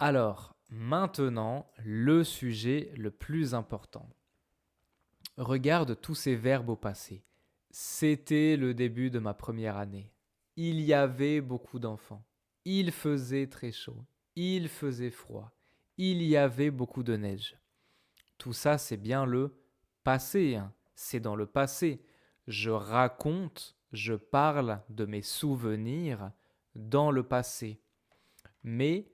Alors, maintenant, le sujet le plus important. Regarde tous ces verbes au passé. C'était le début de ma première année. Il y avait beaucoup d'enfants. Il faisait très chaud. Il faisait froid. Il y avait beaucoup de neige. Tout ça, c'est bien le passé, hein. C'est dans le passé. Je raconte, je parle de mes souvenirs dans le passé. Mais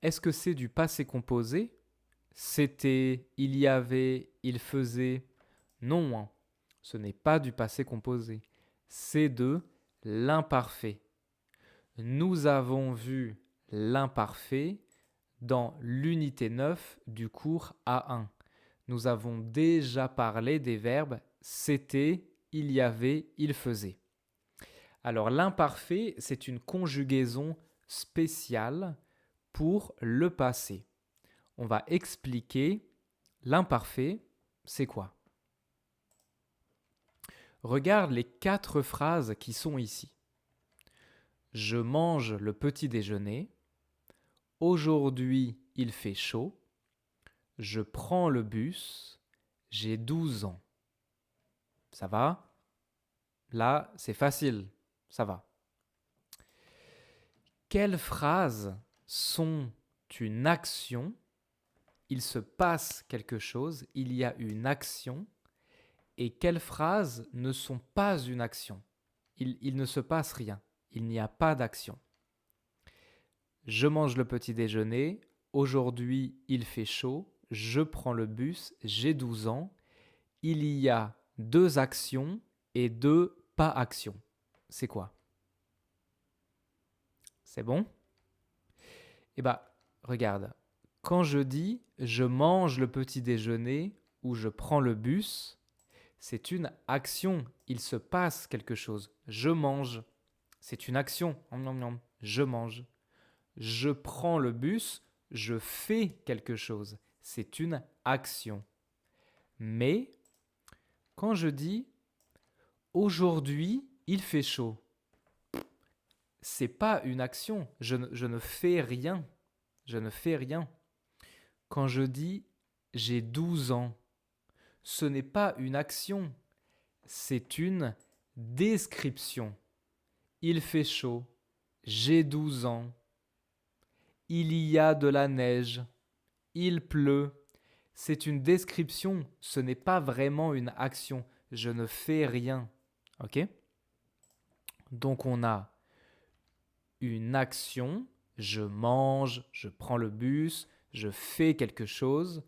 est-ce que c'est du passé composé? C'était, il y avait, il faisait. Non, hein, ce n'est pas du passé composé. C'est de l'imparfait. Nous avons vu l'imparfait dans l'unité 9 du cours A1. Nous avons déjà parlé des verbes c'était, il y avait, il faisait. Alors l'imparfait, c'est une conjugaison spéciale pour le passé. On va expliquer l'imparfait, c'est quoi? Regarde les 4 phrases qui sont ici. Je mange le petit déjeuner. Aujourd'hui, il fait chaud. Je prends le bus. J'ai 12 ans. Ça va? Là, c'est facile. Ça va. Quelles phrases sont une action? Il se passe quelque chose, il y a une action. Et quelles phrases ne sont pas une action? Il ne se passe rien, il n'y a pas d'action. Je mange le petit déjeuner, aujourd'hui il fait chaud, je prends le bus, j'ai 12 ans. Il y a 2 actions et 2 pas actions. C'est quoi? C'est bon? Eh bien, regarde, quand je dis je mange le petit déjeuner ou je prends le bus, c'est une action, il se passe quelque chose. Je mange, c'est une action. Je mange. Je prends le bus, je fais quelque chose. C'est une action. Mais quand je dis aujourd'hui, il fait chaud, c'est pas une action. Je ne fais rien. Je ne fais rien. Quand je dis j'ai 12 ans, ce n'est pas une action. C'est une description. Il fait chaud. J'ai 12 ans. Il y a de la neige. Il pleut. C'est une description. Ce n'est pas vraiment une action. Je ne fais rien. OK? Donc on a une action. Je mange, je prends le bus, je fais quelque chose.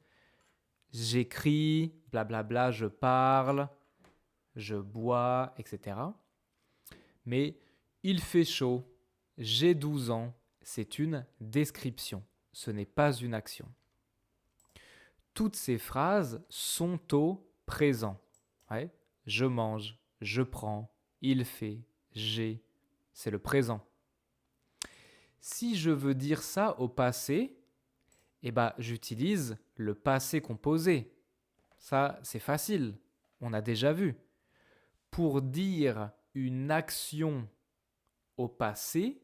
J'écris, blablabla, je parle, je bois, etc. Mais il fait chaud, j'ai 12 ans, c'est une description, ce n'est pas une action. Toutes ces phrases sont au présent. Ouais. Je mange, je prends, il fait, j'ai, c'est le présent. Si je veux dire ça au passé, eh ben, j'utilise le passé composé. Ça, c'est facile, on a déjà vu. Pour dire une action au passé,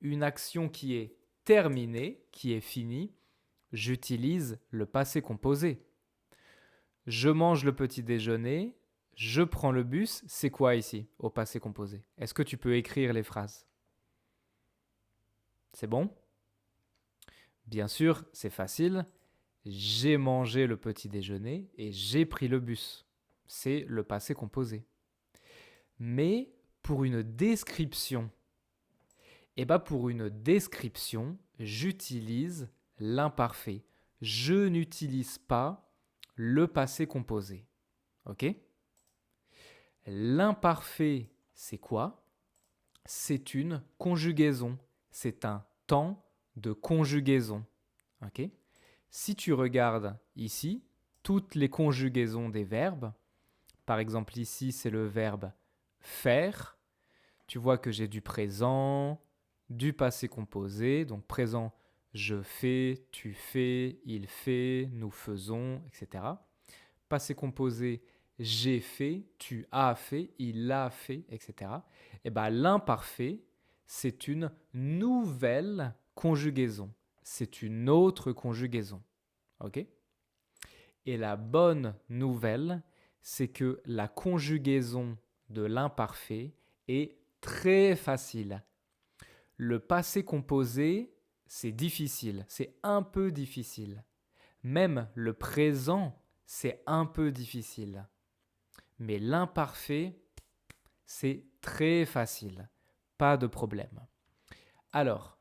une action qui est terminée, qui est finie, j'utilise le passé composé. Je mange le petit déjeuner, je prends le bus, c'est quoi ici au passé composé? Est-ce que tu peux écrire les phrases? C'est bon? Bien sûr, c'est facile. J'ai mangé le petit déjeuner et j'ai pris le bus. C'est le passé composé. Mais pour une description, pour une description, j'utilise l'imparfait. Je n'utilise pas le passé composé. OK? L'imparfait, c'est quoi? C'est une conjugaison. C'est un temps de conjugaison. OK? Si tu regardes ici, toutes les conjugaisons des verbes, par exemple ici c'est le verbe faire, tu vois que j'ai du présent, du passé composé, donc présent je fais, tu fais, il fait, nous faisons, etc. Passé composé j'ai fait, tu as fait, il a fait, etc. Et bien l'imparfait, c'est une nouvelle conjugaison. c'est une autre conjugaison. OK? Et la bonne nouvelle, c'est que la conjugaison de l'imparfait est très facile. Le passé composé, c'est difficile, c'est un peu difficile. Même le présent, c'est un peu difficile. Mais l'imparfait, c'est très facile. Pas de problème. Alors,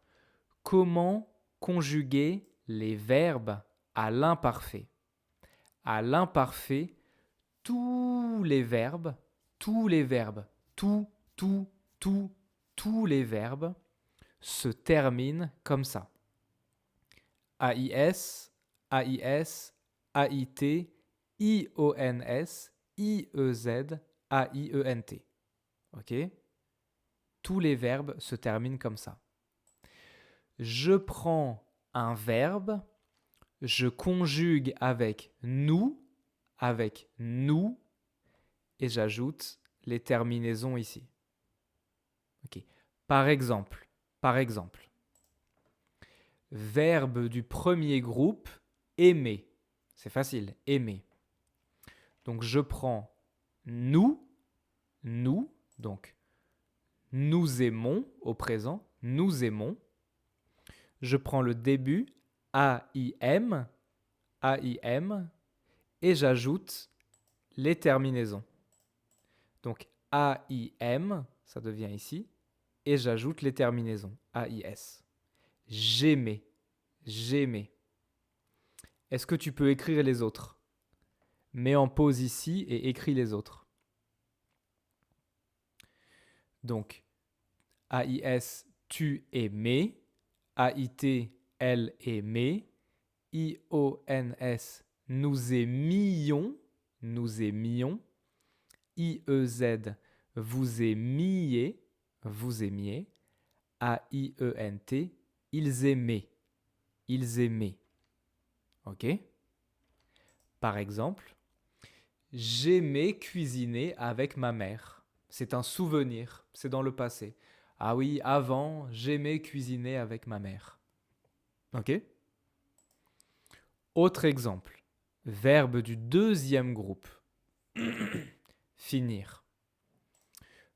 comment conjuguer les verbes à l'imparfait? À l'imparfait, tous les verbes, tous les verbes, tout, tous les verbes se terminent comme ça. AIS, AIS, AIT, IONS, IEZ, AIENT. OK? Tous les verbes se terminent comme ça. Je prends un verbe, je conjugue avec nous, et j'ajoute les terminaisons ici. OK. Par exemple, verbe du premier groupe, aimer. C'est facile, aimer. Donc je prends nous, donc nous aimons au présent, nous aimons. Je prends le début, AIM, et j'ajoute les terminaisons. Donc AIM, ça devient ici, et j'ajoute les terminaisons, AIS. J'aimais, j'aimais. Est-ce que tu peux écrire les autres? Mets en pause ici et écris les autres. Donc, AIS, tu aimais. AIT, elle aimait. IONS, nous aimions. IEZ, vous aimiez. AIENT, ils aimaient. OK? Par exemple, j'aimais cuisiner avec ma mère. C'est un souvenir, c'est dans le passé. Ah oui, avant, j'aimais cuisiner avec ma mère. OK? Autre exemple, verbe du deuxième groupe. Finir.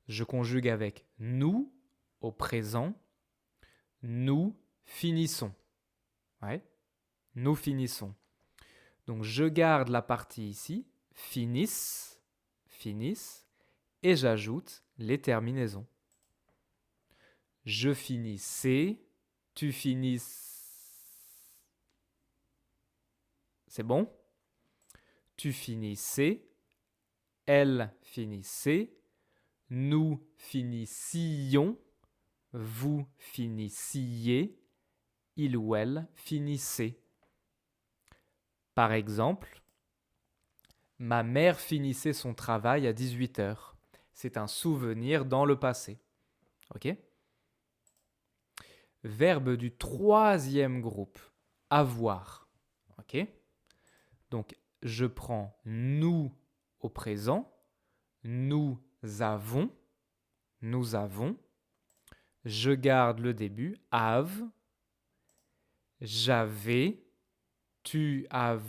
Je conjugue avec nous au présent. Nous finissons. Ouais. Nous finissons. Donc je garde la partie ici, finissent, et j'ajoute les terminaisons. Je finissais, tu finisses. C'est bon? Tu finissais, elle finissait, nous finissions, vous finissiez, il ou elle finissait. Par exemple, ma mère finissait son travail à 18h. C'est un souvenir dans le passé. OK? Verbe du troisième groupe, avoir. OK? Donc, je prends nous au présent. Nous avons. Je garde le début, have. J'avais. Tu avais.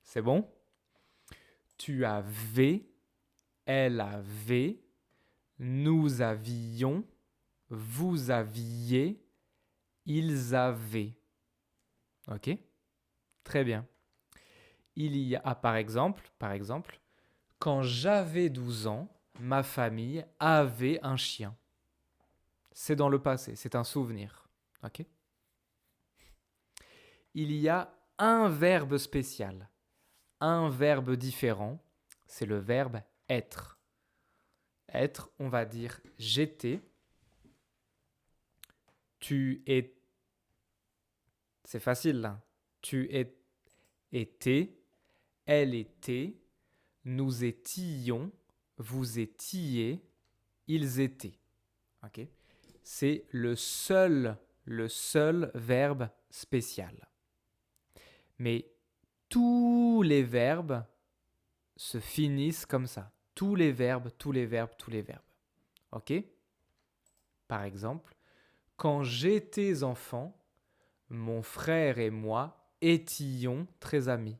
C'est bon? Tu avais. Elle avait. Nous avions. Vous aviez. Ils avaient. OK? Très bien. Il y a, par exemple, quand j'avais 12 ans, ma famille avait un chien. C'est dans le passé, c'est un souvenir. OK? Il y a un verbe spécial, un verbe différent, c'est le verbe être. Être, on va dire j'étais, tu es. C'est facile là. Tu étais, elle était, nous étions, vous étiez, ils étaient. OK? C'est le seul verbe spécial. Mais tous les verbes se finissent comme ça. Tous les verbes. OK? Par exemple, Quand j'étais enfant, mon frère et moi étions très amis.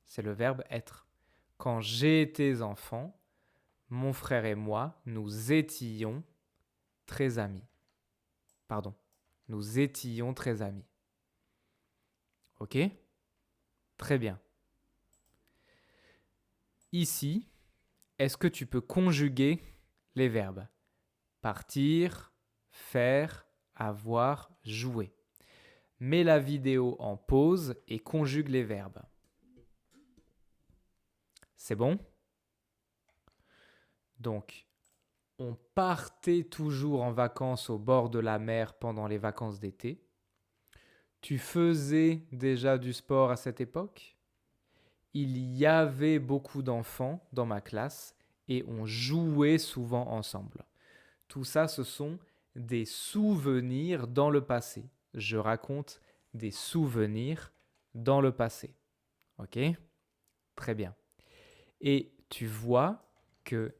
C'est le verbe être. Quand j'étais enfant, mon frère et moi, nous étions très amis. Pardon, nous étions très amis. Ok? Très bien. Ici, est-ce que tu peux conjuguer les verbes partir, faire, avoir, jouer? Mets la vidéo en pause et conjugue les verbes. C'est bon? Donc, on partait toujours en vacances au bord de la mer pendant les vacances d'été. Tu faisais déjà du sport à cette époque? Il y avait beaucoup d'enfants dans ma classe et on jouait souvent ensemble. Tout ça, ce sont des souvenirs dans le passé. Je raconte des souvenirs dans le passé. Ok? Très bien. Et tu vois que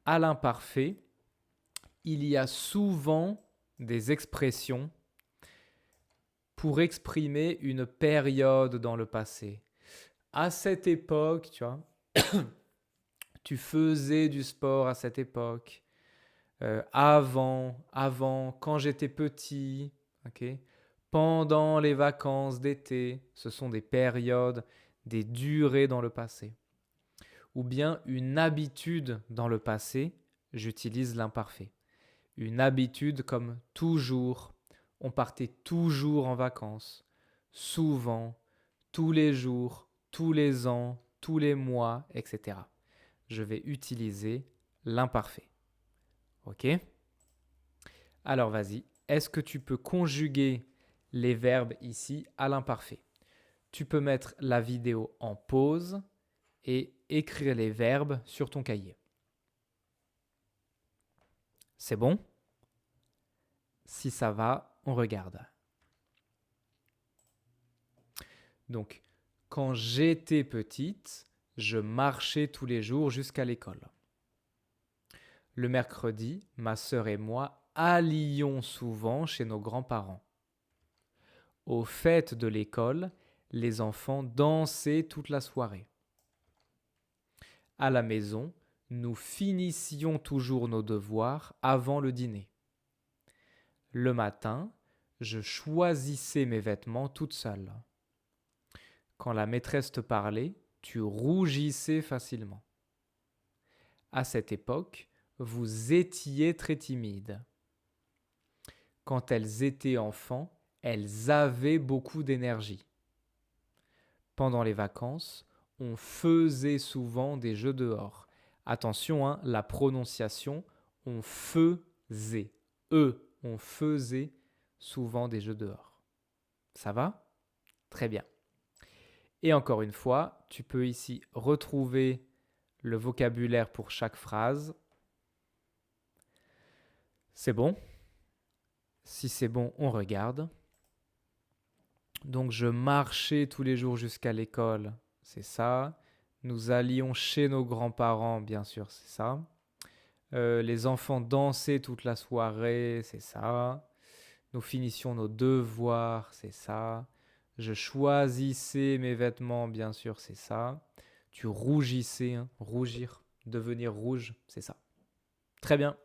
à l'imparfait, il y a souvent des expressions pour exprimer une période dans le passé. À cette époque, tu vois, tu faisais du sport à cette époque. Avant, quand j'étais petit, ok. Pendant les vacances d'été, ce sont des périodes, des durées dans le passé. Ou bien une habitude dans le passé, j'utilise l'imparfait. Une habitude comme toujours, on partait toujours en vacances, souvent, tous les jours, tous les ans, tous les mois, etc. Je vais utiliser l'imparfait. Ok? Alors vas-y, est-ce que tu peux conjuguer les verbes ici à l'imparfait? Tu peux mettre la vidéo en pause et écrire les verbes sur ton cahier. C'est bon? Si ça va, on regarde. Donc, quand j'étais petite, je marchais tous les jours jusqu'à l'école. Le mercredi, ma sœur et moi allions souvent chez nos grands-parents. Aux fêtes de l'école, les enfants dansaient toute la soirée. À la maison, nous finissions toujours nos devoirs avant le dîner. Le matin, je choisissais mes vêtements toute seule. Quand la maîtresse te parlait, tu rougissais facilement. À cette époque, vous étiez très timide. Quand elles étaient enfants, elles avaient beaucoup d'énergie. Pendant les vacances, on faisait souvent des jeux dehors. Attention, hein, la prononciation, on faisait. On faisait souvent des jeux dehors. Ça va? Très bien. Et encore une fois, tu peux ici retrouver le vocabulaire pour chaque phrase. C'est bon? Si c'est bon, on regarde. Donc, je marchais tous les jours jusqu'à l'école, c'est ça. Nous allions chez nos grands-parents, bien sûr, c'est ça. Les enfants dansaient toute la soirée, c'est ça. Nous finissions nos devoirs, c'est ça. Je choisissais mes vêtements, bien sûr, c'est ça. Tu rougissais, hein, rougir, devenir rouge, c'est ça. Très bien.